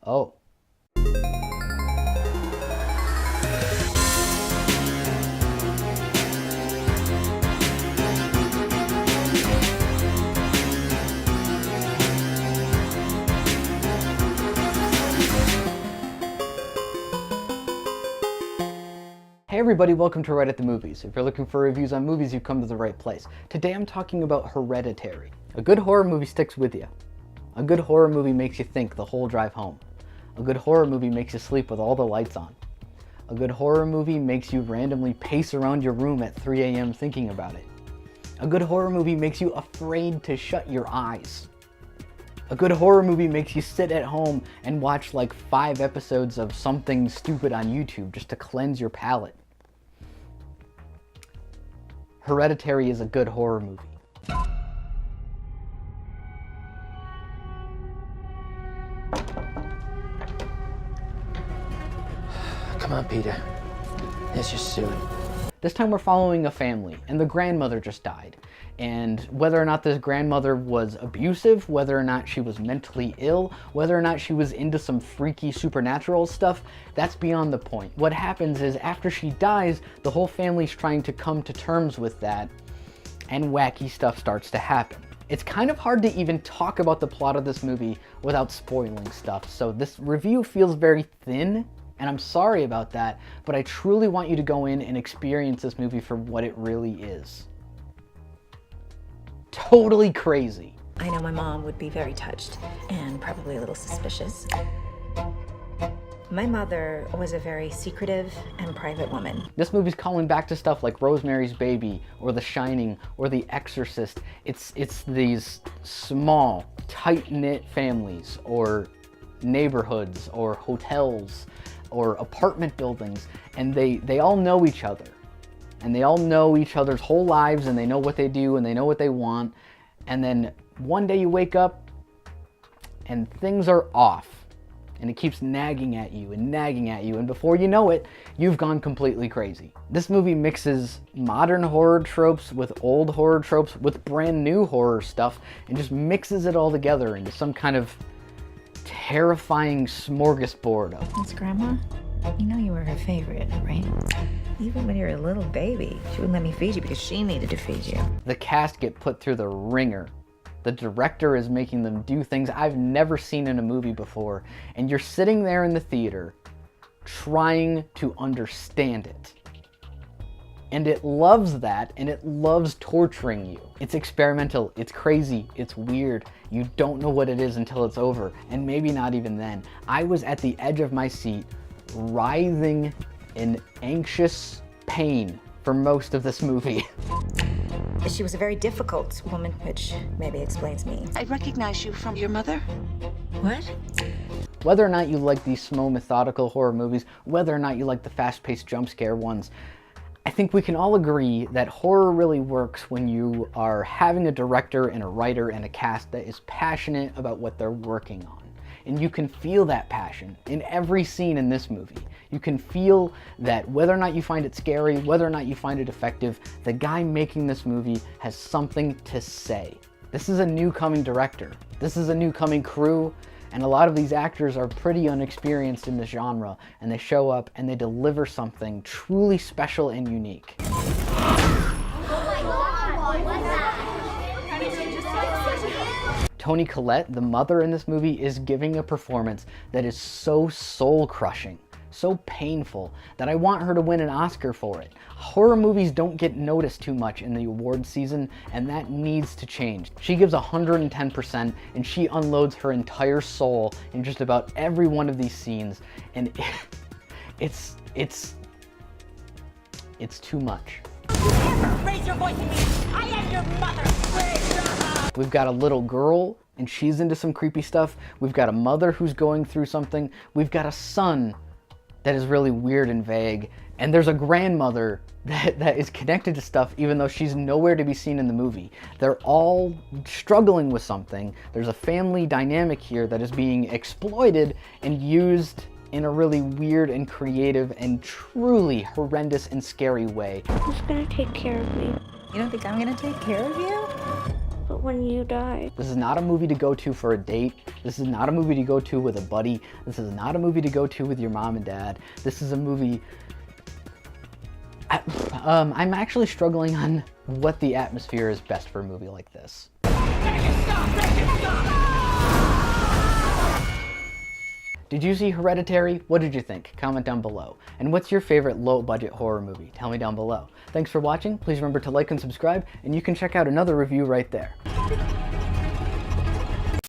Oh. Hey everybody, welcome to Wright at the Movies. If you're looking for reviews on movies, you've come to the right place. Today I'm talking about Hereditary. A good horror movie sticks with you. A good horror movie makes you think the whole drive home. A good horror movie makes you sleep with all the lights on. A good horror movie makes you randomly pace around your room at 3 a.m. thinking about it. A good horror movie makes you afraid to shut your eyes. A good horror movie makes you sit at home and watch like 5 episodes of something stupid on YouTube just to cleanse your palate. Hereditary is a good horror movie. Come on, Peter. Here's your suit. This time we're following a family, and the grandmother just died. And whether or not this grandmother was abusive, whether or not she was mentally ill, whether or not she was into some freaky supernatural stuff, that's beyond the point. What happens is after she dies, the whole family's trying to come to terms with that, and wacky stuff starts to happen. It's kind of hard to even talk about the plot of this movie without spoiling stuff, so this review feels very thin, and I'm sorry about that, but I truly want you to go in and experience this movie for what it really is. Totally crazy. I know my mom would be very touched and probably a little suspicious. My mother was a very secretive and private woman. This movie's calling back to stuff like Rosemary's Baby or The Shining or The Exorcist. It's these small, tight-knit families or neighborhoods or hotels or apartment buildings, and they all know each other. And they all know each other's whole lives, and they know what they do, and they know what they want. And then one day you wake up, and things are off. And it keeps nagging at you, and before you know it, you've gone completely crazy. This movie mixes modern horror tropes with old horror tropes with brand new horror stuff, and just mixes it all together into some kind of terrifying smorgasbord of... Miss Grandma, you know you were her favorite, right? Even when you were a little baby, she wouldn't let me feed you because she needed to feed you. The cast get put through the ringer. The director is making them do things I've never seen in a movie before, and you're sitting there in the theater trying to understand it. And it loves that, and it loves torturing you. It's experimental, it's crazy, it's weird. You don't know what it is until it's over, and maybe not even then. I was at the edge of my seat, writhing in anxious pain for most of this movie. She was a very difficult woman, which maybe explains me. I recognize you from your mother. What? Whether or not you like these slow, methodical horror movies, whether or not you like the fast-paced jump scare ones, I think we can all agree that horror really works when you are having a director and a writer and a cast that is passionate about what they're working on. And you can feel that passion in every scene in this movie. You can feel that whether or not you find it scary, whether or not you find it effective, the guy making this movie has something to say. This is a new coming director. This is a new coming crew. And a lot of these actors are pretty unexperienced in this genre, and they show up and they deliver something truly special and unique. Toni Collette, the mother in this movie, is giving a performance that is so soul-crushing, so painful, that I want her to win an Oscar for it. Horror movies don't get noticed too much in the awards season, and that needs to change. She gives 110%, and she unloads her entire soul in just about every one of these scenes, and it's too much. Raise your voice at me! I am your mother! Raise your voice! We've got a little girl, and she's into some creepy stuff. We've got a mother who's going through something. We've got a son that is really weird and vague. And there's a grandmother that is connected to stuff even though she's nowhere to be seen in the movie. They're all struggling with something. There's a family dynamic here that is being exploited and used in a really weird and creative and truly horrendous and scary way. Who's gonna take care of me? You don't think I'm gonna take care of you? But what when you die. This is not a movie to go to for a date. This is not a movie to go to with a buddy. This is not a movie to go to with your mom and dad. This is a movie... I'm actually struggling on what the atmosphere is best for a movie like this. Did you see Hereditary? What did you think? Comment down below. And what's your favorite low-budget horror movie? Tell me down below. Thanks for watching. Please remember to like and subscribe, and you can check out another review right there.